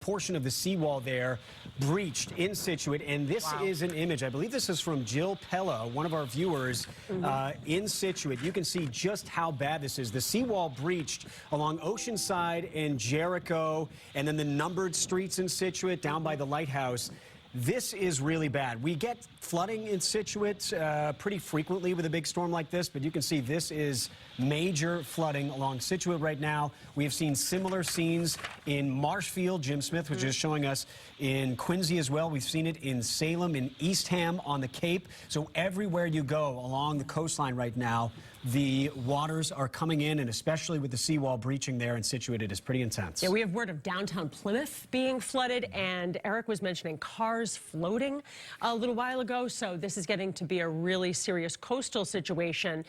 Portion of the seawall there breached in Scituate, and this is an image. I believe this is from Jill Pella, one of our viewers in Scituate. You can see just how bad this is. The seawall breached along Oceanside and Jericho, and then the numbered streets in Scituate down by the lighthouse. This is really bad. We get flooding in Scituate pretty frequently with a big storm like this, but you can see this is major flooding along Scituate right now. We have seen similar scenes in Marshfield. Jim Smith was just showing us in Quincy as well. We've seen it in Salem, in Eastham, on the Cape. So everywhere you go along the coastline right now, the waters are coming in, and especially with the seawall breaching there in Scituate, it is pretty intense. Yeah, we have word of downtown Plymouth being flooded, and Eric was mentioning cars floating a little while ago, so this is getting to be a really serious coastal situation.